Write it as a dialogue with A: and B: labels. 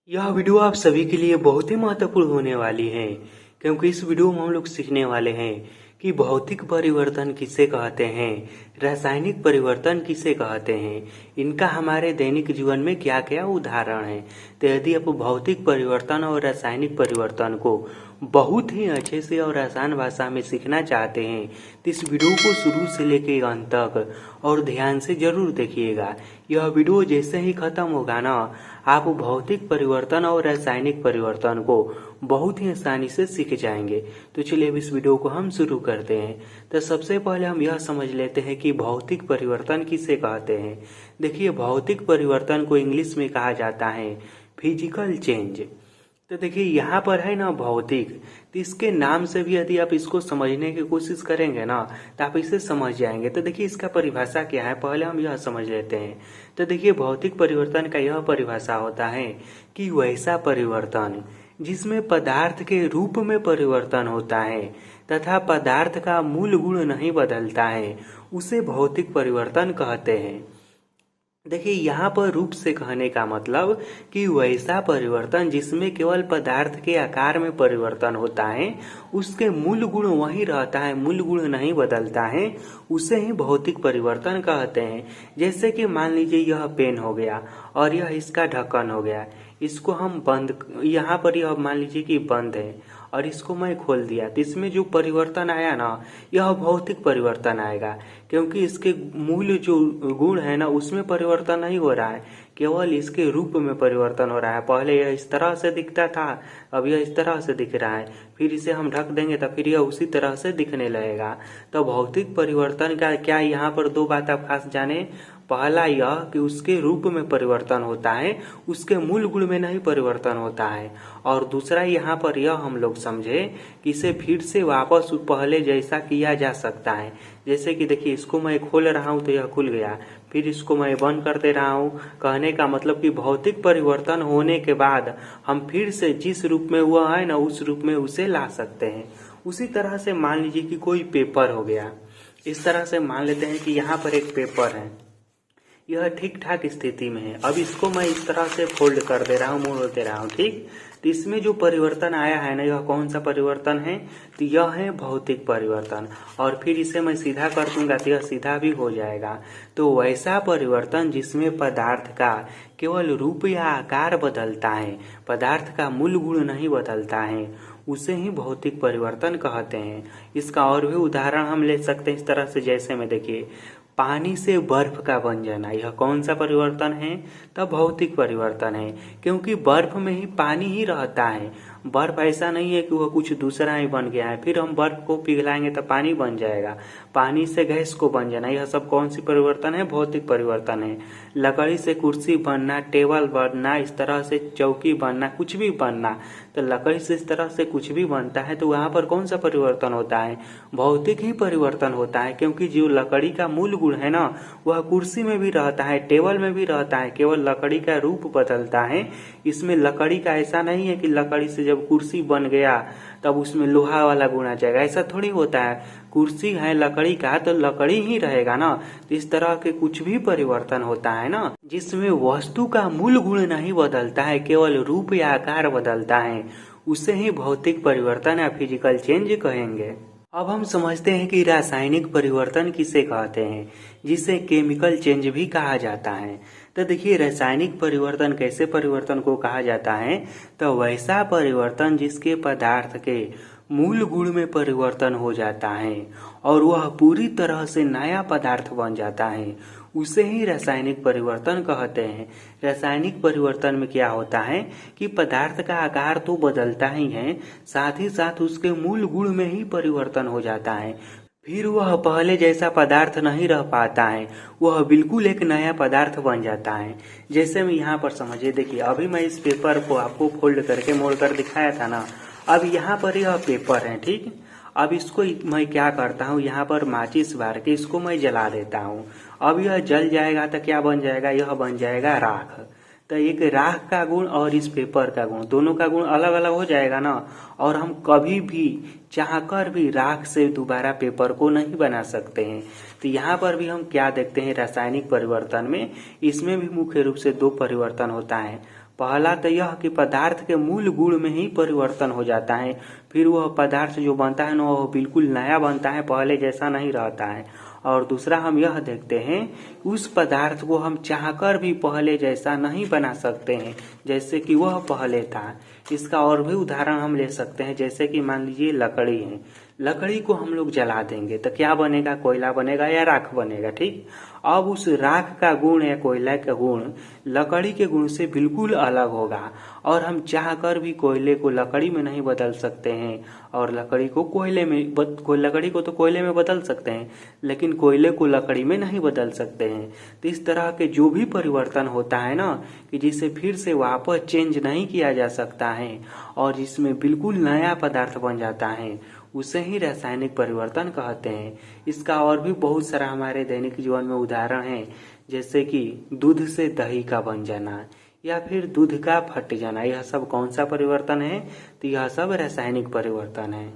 A: यह वीडियो आप सभी के लिए बहुत ही महत्वपूर्ण होने वाली है, क्योंकि इस वीडियो में हम लोग सीखने वाले हैं कि भौतिक परिवर्तन किसे कहते हैं, रासायनिक परिवर्तन किसे कहते हैं, इनका हमारे दैनिक जीवन में क्या क्या उदाहरण है। तो यदि आप भौतिक परिवर्तन और रासायनिक परिवर्तन को बहुत ही अच्छे से और आसान भाषा में सीखना चाहते हैं तो इस वीडियो को शुरू से लेकर अंत तक और ध्यान से जरूर देखिएगा। यह वीडियो जैसे ही खत्म होगा ना, आप भौतिक परिवर्तन और रासायनिक परिवर्तन को बहुत ही आसानी से सीख जाएंगे। तो चलिए अब इस वीडियो को हम शुरू करते हैं। तो सबसे पहले हम यह समझ लेते हैं कि भौतिक परिवर्तन किसे कहते हैं। देखिए, भौतिक परिवर्तन को इंग्लिश में कहा जाता है फिजिकल चेंज। तो देखिए यहाँ पर है ना भौतिक, तो इसके नाम से भी यदि आप इसको समझने की कोशिश करेंगे ना तो आप इसे समझ जाएंगे। तो देखिए इसका परिभाषा क्या है, पहले हम यह समझ लेते हैं। तो देखिए भौतिक परिवर्तन का यह परिभाषा होता है कि वैसा परिवर्तन जिसमें पदार्थ के रूप में परिवर्तन होता है तथा पदार्थ का मूल गुण नहीं बदलता है, उसे भौतिक परिवर्तन कहते हैं। देखिए यहाँ पर रूप से कहने का मतलब कि वैसा परिवर्तन जिसमें केवल पदार्थ के आकार में परिवर्तन होता है, उसके मूल गुण वही रहता है, मूल गुण नहीं बदलता है, उसे ही भौतिक परिवर्तन कहते हैं। जैसे कि मान लीजिए यह पेन हो गया और यह इसका ढक्कन हो गया, इसको हम बंद, यहाँ पर यह मान लीजिए कि बंद है और इसको मैं खोल दिया, तो इसमें जो परिवर्तन आया ना, यह भौतिक परिवर्तन आएगा, क्योंकि इसके मूल जो गुण है ना उसमें परिवर्तन नहीं हो रहा है, केवल इसके रूप में परिवर्तन हो रहा है। पहले यह इस तरह से दिखता था, अब यह इस तरह से दिख रहा है, फिर इसे हम ढक देंगे तो फिर यह उसी तरह से दिखने लगेगा। तो भौतिक परिवर्तन का क्या, यहाँ पर दो बात आप खास जाने। पहला यह कि उसके रूप में परिवर्तन होता है, उसके मूल गुण में नहीं परिवर्तन होता है। और दूसरा यहाँ पर यह हम लोग समझे कि इसे फिर से वापस पहले जैसा किया जा सकता है। जैसे कि देखिए इसको मैं खोल रहा हूँ तो यह खुल गया, फिर इसको मैं बंद कर दे रहा हूँ। कहने का मतलब कि भौतिक परिवर्तन होने के बाद हम फिर से जिस रूप में हुआ है ना उस रूप में उसे ला सकते हैं। उसी तरह से मान लीजिए कि कोई पेपर हो गया, इस तरह से मान लेते हैं कि यहाँ पर एक पेपर है, यह ठीक ठाक स्थिति में है। अब इसको मैं इस तरह से फोल्ड कर दे रहा हूँ, मोड़ दे रहा हूँ, ठीक। तो इसमें जो परिवर्तन आया है ना, यह कौन सा परिवर्तन है, तो यह है भौतिक परिवर्तन। और फिर इसे मैं सीधा कर दूंगा तो यह सीधा भी हो जाएगा। तो वैसा परिवर्तन जिसमें पदार्थ का केवल रूप या आकार बदलता है, पदार्थ का मूल गुण नहीं बदलता है, उसे ही भौतिक परिवर्तन कहते हैं। इसका और भी उदाहरण हम ले सकते हैं इस तरह से, जैसे में देखिए पानी से बर्फ का बन जाना, यह कौन सा परिवर्तन है, तब भौतिक परिवर्तन है, क्योंकि बर्फ में ही पानी ही रहता है। बर्फ ऐसा नहीं है कि वह कुछ दूसरा ही बन गया है, फिर हम बर्फ को पिघलाएंगे तो पानी बन जाएगा। पानी से गैस को बन जाना, यह सब कौन सी परिवर्तन है, भौतिक परिवर्तन है। लकड़ी से कुर्सी बनना, टेबल बनना, इस तरह से चौकी बनना, कुछ भी बनना, तो लकड़ी से इस तरह से कुछ भी बनता है तो वहाँ पर कौन सा परिवर्तन होता है, भौतिक ही परिवर्तन होता है। क्योंकि जो लकड़ी का मूल गुण है ना, वह कुर्सी में भी रहता है, टेबल में भी रहता है, केवल लकड़ी का रूप बदलता है। इसमें लकड़ी का ऐसा नहीं है कि लकड़ी से जब कुर्सी बन गया तब उसमें लोहा वाला गुण आ जाएगा, ऐसा थोड़ी होता है। कुर्सी है लकड़ी का तो लकड़ी ही रहेगा ना। तो इस तरह के कुछ भी परिवर्तन होता है ना जिसमें वस्तु का मूल गुण नहीं बदलता है, केवल रूप या आकार बदलता है, उसे ही भौतिक परिवर्तन या फिजिकल चेंज कहेंगे। अब हम समझते हैं कि रासायनिक परिवर्तन किसे कहते हैं, जिसे केमिकल चेंज भी कहा जाता है। तो देखिए रासायनिक परिवर्तन कैसे परिवर्तन को कहा जाता है, तो वैसा परिवर्तन जिसके पदार्थ के मूल गुण में परिवर्तन हो जाता है और वह पूरी तरह से नया पदार्थ बन जाता है, उसे ही रासायनिक परिवर्तन कहते हैं। रासायनिक परिवर्तन में क्या होता है कि पदार्थ का आकार तो बदलता ही है, साथ ही साथ उसके मूल गुण में ही परिवर्तन हो जाता है। फिर वह पहले जैसा पदार्थ नहीं रह पाता है, वह बिल्कुल एक नया पदार्थ बन जाता है। जैसे मैं यहाँ पर समझिए, देखिए अभी मैं इस पेपर को आपको फोल्ड करके मोड़ कर दिखाया था ना, अब यहाँ पर यह पेपर है, ठीक। अब इसको मैं क्या करता हूँ, यहाँ पर माचिस बार के इसको मैं जला देता हूँ। अब यह जल जाएगा तो क्या बन जाएगा, यह बन जाएगा राख। तो एक राख का गुण और इस पेपर का गुण, दोनों का गुण अलग अलग हो जाएगा ना, और हम कभी भी चाहकर भी राख से दोबारा पेपर को नहीं बना सकते हैं। तो यहाँ पर भी हम क्या देखते हैं रासायनिक परिवर्तन में, इसमें भी मुख्य रूप से दो परिवर्तन होता है। पहला तो यह कि पदार्थ के मूल गुण में ही परिवर्तन हो जाता है, फिर वह पदार्थ जो बनता है ना वह बिल्कुल नया बनता है, पहले जैसा नहीं रहता है। और दूसरा हम यह देखते हैं उस पदार्थ को हम चाहकर भी पहले जैसा नहीं बना सकते हैं जैसे कि वह पहले था। इसका और भी उदाहरण हम ले सकते हैं, जैसे कि मान लीजिए लकड़ी है, लकड़ी को हम लोग जला देंगे तो क्या बनेगा, कोयला बनेगा या राख बनेगा। ठीक, अब उस राख का गुण या कोयला का गुण लकड़ी के गुण से बिल्कुल अलग होगा, और हम चाहकर भी कोयले को लकड़ी में नहीं बदल सकते हैं, और लकड़ी को कोयले में लकड़ी को तो कोयले में बदल सकते हैं, लेकिन कोयले को लकड़ी में नहीं बदल सकते हैं। तो इस तरह के जो भी परिवर्तन होता है ना, कि जिसे फिर से वापस चेंज नहीं किया जा सकता है और जिसमें बिल्कुल नया पदार्थ बन जाता है, उसे ही रासायनिक परिवर्तन कहते हैं। इसका और भी बहुत सारा हमारे दैनिक जीवन में उदाहरण है, जैसे कि दूध से दही का बन जाना या फिर दूध का फट जाना। यह सब कौन सा परिवर्तन है? तो यह सब रासायनिक परिवर्तन है।